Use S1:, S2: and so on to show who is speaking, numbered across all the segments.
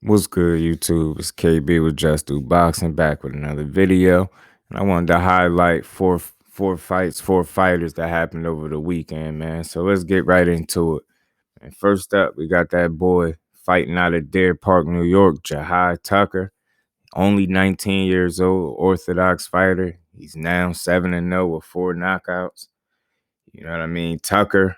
S1: What's good, YouTube? It's KB with Just Do Boxing back with another video. And I wanted to highlight four fights, four fighters that happened over the weekend, man. So let's get right into it. And first up, we got that boy fighting out of Deer Park, New York, Jahai Tucker. Only 19 years old, orthodox fighter. He's now 7-0 with 4 knockouts. You know what I mean? Tucker,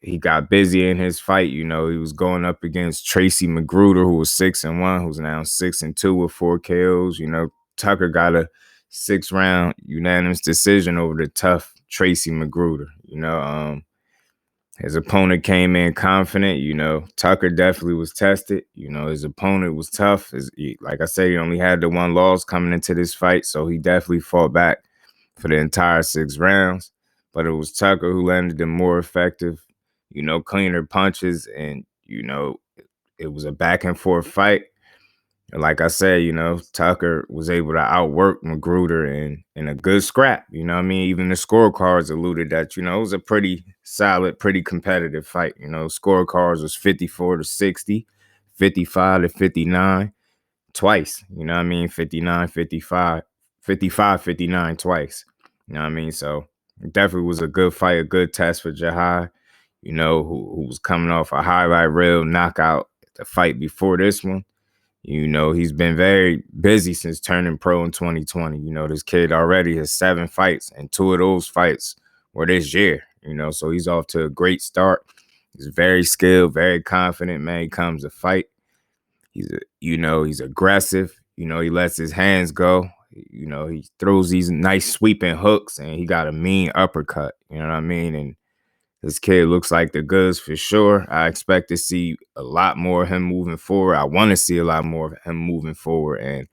S1: he got busy in his fight. You know, he was going up against Tracy Magruder, who was 6-1, who's now 6-2 with 4 KOs. You know, Tucker got a 6-round unanimous decision over the tough Tracy Magruder. His opponent came in confident. You know, Tucker definitely was tested. You know, his opponent was tough. Like I said, he only had the one loss coming into this fight, so he definitely fought back for the entire 6 rounds. But it was Tucker who landed the more effective, cleaner punches, and it was a back and forth fight. And like I said, Tucker was able to outwork Magruder in a good scrap. You know what I mean? Even the scorecards alluded that, it was a pretty solid, pretty competitive fight. You know, scorecards was 54-60, 55-59 twice. You know what I mean? 59-55, 55-59 twice. You know what I mean? So it definitely was a good fight, a good test for Jahai, who was coming off a highlight reel knockout the fight before this one. You know, he's been very busy since turning pro in 2020. You know, this kid already has 7 fights, and 2 of those fights were this year. You know, so he's off to a great start. He's very skilled, very confident, man. He comes to fight. He's aggressive. You know, he lets his hands go. You know, he throws these nice sweeping hooks, and he got a mean uppercut. You know what I mean? And this kid looks like the goods for sure. I expect to see a lot more of him moving forward. I want to see a lot more of him moving forward. And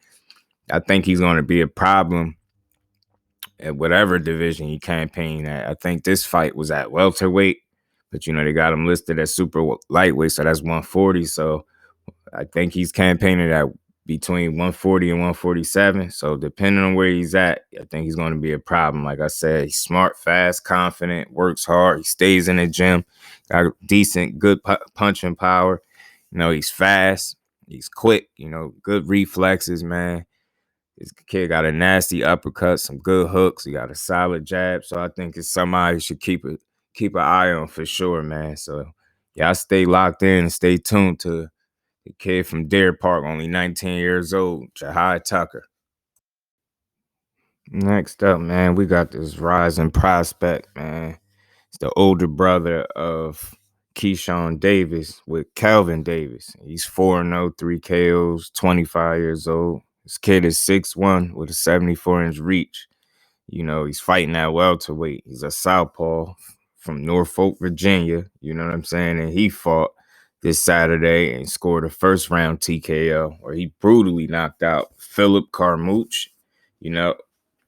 S1: I think he's going to be a problem at whatever division he campaigned at. I think this fight was at welterweight, but, they got him listed as super lightweight, so that's 140. So I think he's campaigning at between 140 and 147. So depending on where he's at, I think he's going to be a problem. Like I said, he's smart, fast, confident, works hard. He stays in the gym, got decent, good punching power. You know, he's fast, he's quick, good reflexes, man. This kid got a nasty uppercut, some good hooks. He got a solid jab. So I think it's somebody you should keep an eye on for sure, man. So y'all stay locked in and stay tuned to the kid from Deer Park, only 19 years old, Jahai Tucker. Next up, man, we got this rising prospect, man. It's the older brother of Keyshawn Davis with Calvin Davis. He's 4-0, 3 KOs, 25 years old. This kid is 6'1" with a 74-inch reach. You know, he's fighting at welterweight. He's a southpaw from Norfolk, Virginia. You know what I'm saying? And he fought this Saturday and scored a first-round TKO, where he brutally knocked out Philip Carmouche. You know,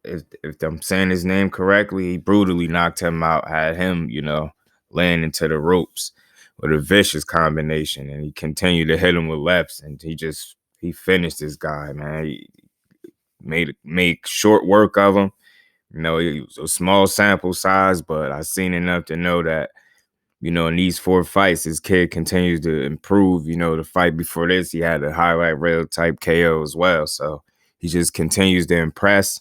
S1: if I'm saying his name correctly, he brutally knocked him out, had him, laying into the ropes with a vicious combination. And he continued to hit him with lefts, and he finished this guy, man. He made short work of him. You know, it was a small sample size, but I seen enough to know that, in these 4 fights, this kid continues to improve. You know, the fight before this, he had a highlight reel type KO as well. So he just continues to impress,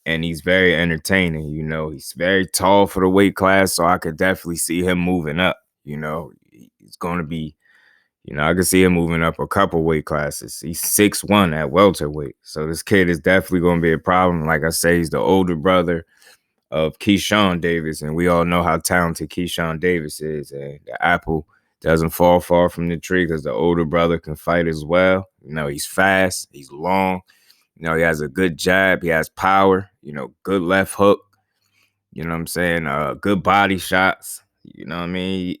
S1: and he's very entertaining. You know, he's very tall for the weight class, so I could definitely see him moving up. You know, he's going to be, I could see him moving up a couple weight classes. He's 6'1" at welterweight. So this kid is definitely going to be a problem. Like I say, he's the older brother of Keyshawn Davis, and we all know how talented Keyshawn Davis is. And the apple doesn't fall far from the tree because the older brother can fight as well. You know, he's fast, he's long. You know, he has a good jab, he has power, good left hook. You know what I'm saying? Good body shots. You know what I mean?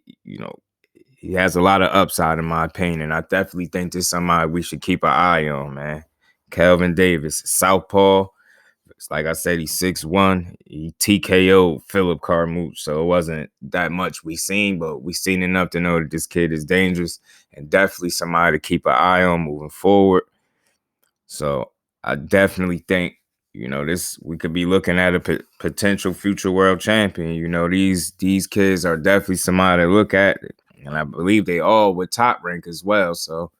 S1: He has a lot of upside in my opinion. And I definitely think this is somebody we should keep an eye on, man. Calvin Davis, southpaw. Like I said, he's 6'1". He TKO'd Philip Carmouche, so it wasn't that much we seen, but we seen enough to know that this kid is dangerous and definitely somebody to keep an eye on moving forward. So I definitely think, this we could be looking at a potential future world champion. You know, these kids are definitely somebody to look at, and I believe they all with Top Rank as well. So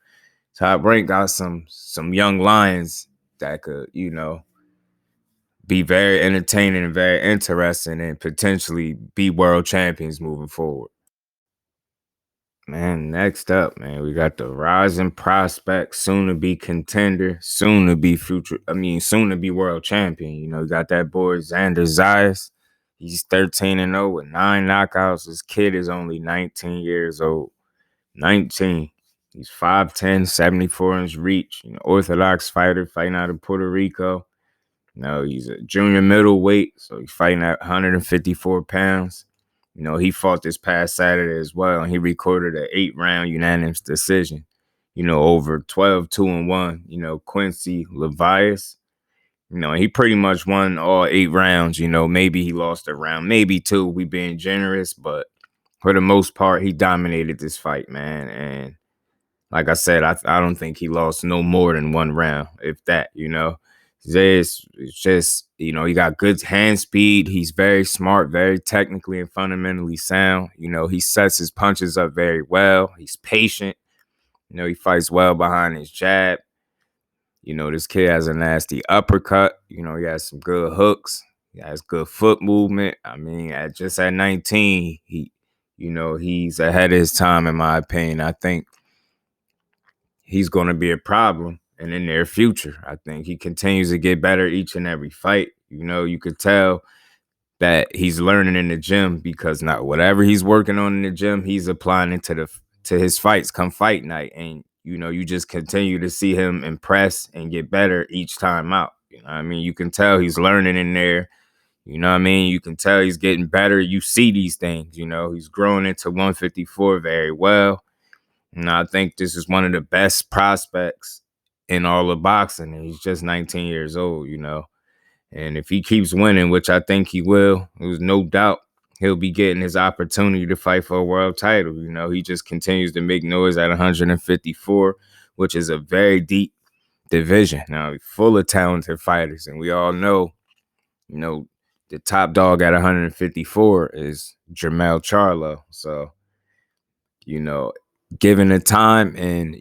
S1: Top Rank got some young lions that could, be very entertaining and very interesting and potentially be world champions moving forward. Man, next up, man, we got the rising prospect, soon to be contender, soon to be soon to be world champion. You got that boy Zayas. He's 13-0 with 9 knockouts. This kid is only 19 years old. 19. He's 5'10, 74-inch reach. Orthodox fighter fighting out of Puerto Rico. He's a junior middleweight, so he's fighting at 154 pounds. He fought this past Saturday as well, and he recorded an 8-round unanimous decision, over 12-2-1, Quincy Levias. He pretty much won all 8 rounds. Maybe he lost a round, maybe two, we being generous, but for the most part, he dominated this fight, man. And like I said, I don't think he lost no more than 1 round, if that. Zayas is just, he got good hand speed. He's very smart, very technically and fundamentally sound. He sets his punches up very well. He's patient. He fights well behind his jab. This kid has a nasty uppercut. He has some good hooks. He has good foot movement. I mean, at 19, he's ahead of his time, in my opinion. I think he's going to be a problem in the near future. I think he continues to get better each and every fight. You could tell that he's learning in the gym, because not whatever he's working on in the gym, he's applying it to his fights come fight night. And you just continue to see him impress and get better each time out. You can tell he's learning in there. You can tell he's getting better. You see these things. He's growing into 154 very well. And I think this is one of the best prospects in all of boxing. And he's just 19 years old. And if he keeps winning, which I think he will, there's no doubt he'll be getting his opportunity to fight for a world title. He just continues to make noise at 154, which is a very deep division. Now, full of talented fighters. And we all know, the top dog at 154 is Jermell Charlo. So, given the time and,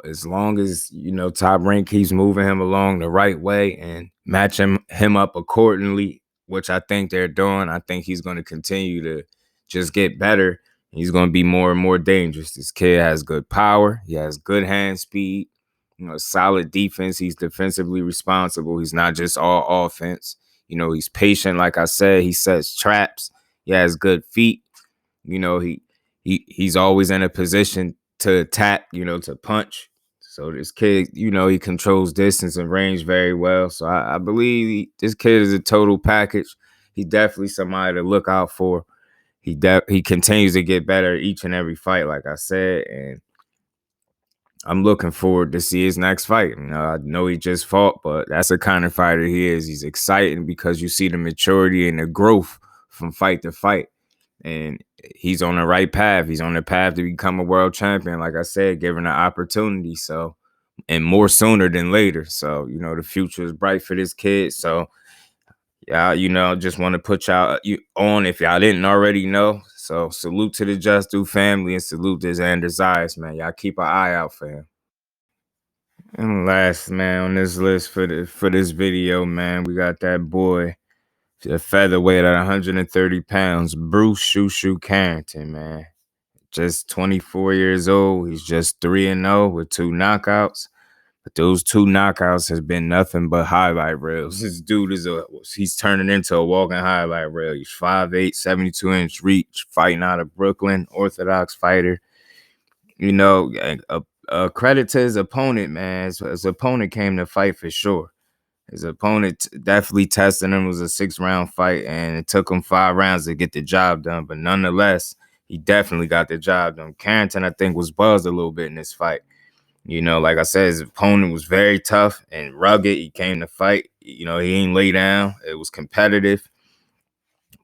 S1: as long as, Top Rank keeps moving him along the right way and matching him up accordingly, which I think they're doing, I think he's going to continue to just get better. He's going to be more and more dangerous. This kid has good power. He has good hand speed, solid defense. He's defensively responsible. He's not just all offense. He's patient. Like I said, he sets traps. He has good feet. He's always in a position to attack, to punch. So this kid, he controls distance and range very well. So I believe this kid is a total package. He's definitely somebody to look out for. He continues to get better each and every fight, like I said, and I'm looking forward to see his next fight. I know he just fought, but that's the kind of fighter he is. He's exciting because you see the maturity and the growth from fight to fight. And he's on the right path. He's on the path to become a world champion, like I said, given the opportunity. So, and more sooner than later. So, the future is bright for this kid. So, yeah, just want to put y'all on if y'all didn't already know. So, salute to the Just Do family and salute to Xander Zayas, man. Y'all keep an eye out for him. And last, man, on this list for this video, man, we got that boy, a featherweight at 130 pounds, Bruce Shushu Carrington, man. Just 24 years old. He's just 3-0 with 2 knockouts. But those 2 knockouts has been nothing but highlight reels. This dude he's turning into a walking highlight reel. He's 5'8", 72-inch reach, fighting out of Brooklyn, orthodox fighter. A credit to his opponent, man. His opponent came to fight for sure. His opponent definitely tested him. It was a 6-round fight, and it took him 5 rounds to get the job done. But nonetheless, he definitely got the job done. Carrington, I think, was buzzed a little bit in this fight. Like I said, his opponent was very tough and rugged. He came to fight. He ain't lay down. It was competitive.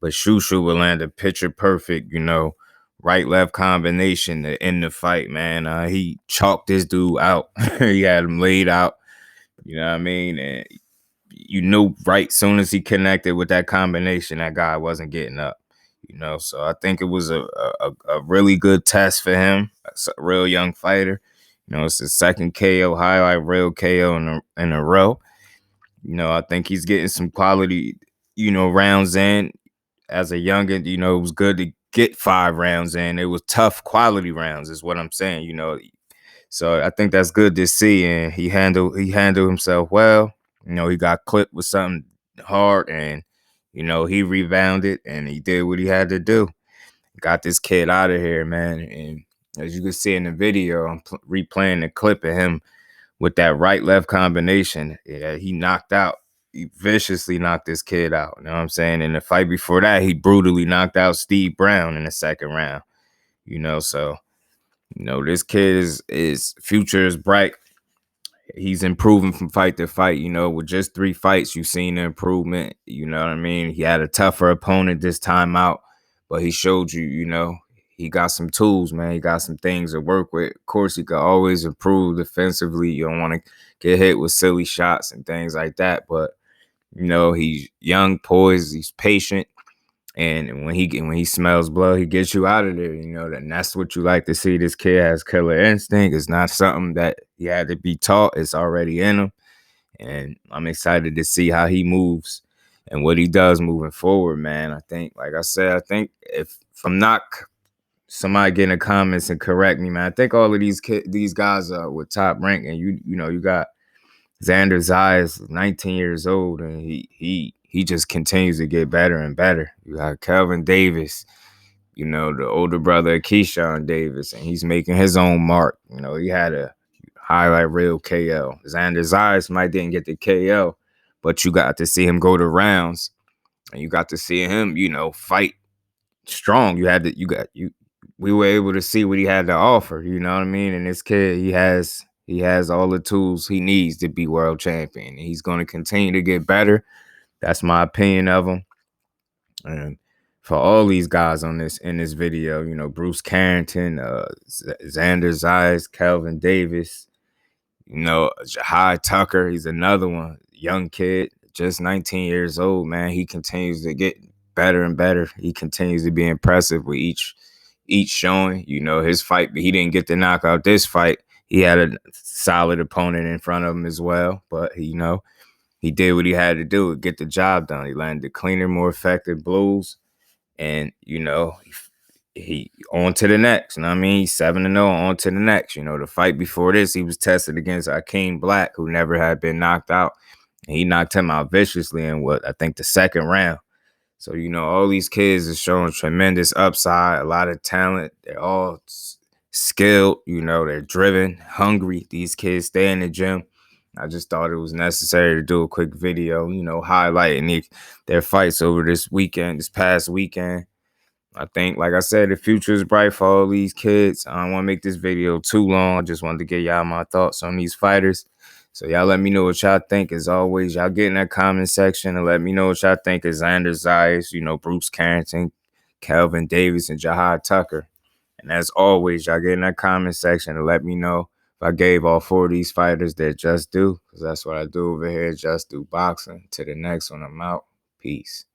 S1: But Shushu will land a picture perfect, right-left combination to end the fight, man. He chalked this dude out. He had him laid out. You know what I mean? And you knew right soon as he connected with that combination, that guy wasn't getting up. So I think it was a really good test for him. It's a real young fighter. It's the second KO, highlight real KO in a row. I think he's getting some quality, rounds in. As a youngin, it was good to get 5 rounds in. It was tough quality rounds, is what I'm saying. So I think that's good to see, and he handled himself well. He got clipped with something hard, and he rebounded and he did what he had to do. Got this kid out of here, man. And as you can see in the video, I'm replaying the clip of him with that right left combination. Yeah, he knocked out. He viciously knocked this kid out. You know what I'm saying? In the fight before that, he brutally knocked out Steve Brown in the second round. So this kid is future is bright. He's improving from fight to fight. With just 3 fights, you've seen the improvement. You know what I mean? He had a tougher opponent this time out, but he showed you, he got some tools, man. He got some things to work with. Of course, he could always improve defensively. You don't want to get hit with silly shots and things like that. But he's young, poised, he's patient. And when he smells blood, he gets you out of there. And that's what you like to see. This kid has killer instinct. It's not something that he had to be taught. It's already in him. And I'm excited to see how he moves and what he does moving forward, man. I think, like I said, if I'm not somebody get in the comments and correct me, man, I think all of these guys are with top rank, and you got Zayas, 19 years old, and he just continues to get better and better. You got Calvin Davis, the older brother of Keyshawn Davis, and he's making his own mark. He had a highlight real KO. Zayas might didn't get the KO, but you got to see him go to rounds, and you got to see him, fight strong. We were able to see what he had to offer. You know what I mean? And this kid, he has all the tools he needs to be world champion. And he's going to continue to get better. That's my opinion of him. And for all these guys in this video, Bruce Carrington, Zayas, Calvin Davis, Jahai Tucker, he's another one, young kid, just 19 years old, man. He continues to get better and better. He continues to be impressive with each showing. His fight, he didn't get the knockout this fight. He had a solid opponent in front of him as well, but he did what he had to do to get the job done. He landed cleaner, more effective blows, and he on to the next. You know what I mean? He's 7-0, on to the next. The fight before this, he was tested against Akeem Black, who never had been knocked out. And he knocked him out viciously in I think the second round. So, all these kids are showing tremendous upside, a lot of talent. They're all skilled, they're driven, hungry. These kids stay in the gym. I just thought it was necessary to do a quick video, highlighting their fights over this past weekend. I think, like I said, the future is bright for all these kids. I don't want to make this video too long. I just wanted to get y'all my thoughts on these fighters. So y'all let me know what y'all think. As always, y'all get in that comment section and let me know what y'all think of Zayas, Bruce Carrington, Calvin Davis, and Jahai Tucker. And as always, y'all get in that comment section and let me know if I gave all 4 of these fighters their just due, because that's what I do over here, Just Do Boxing. To the next one, I'm out. Peace.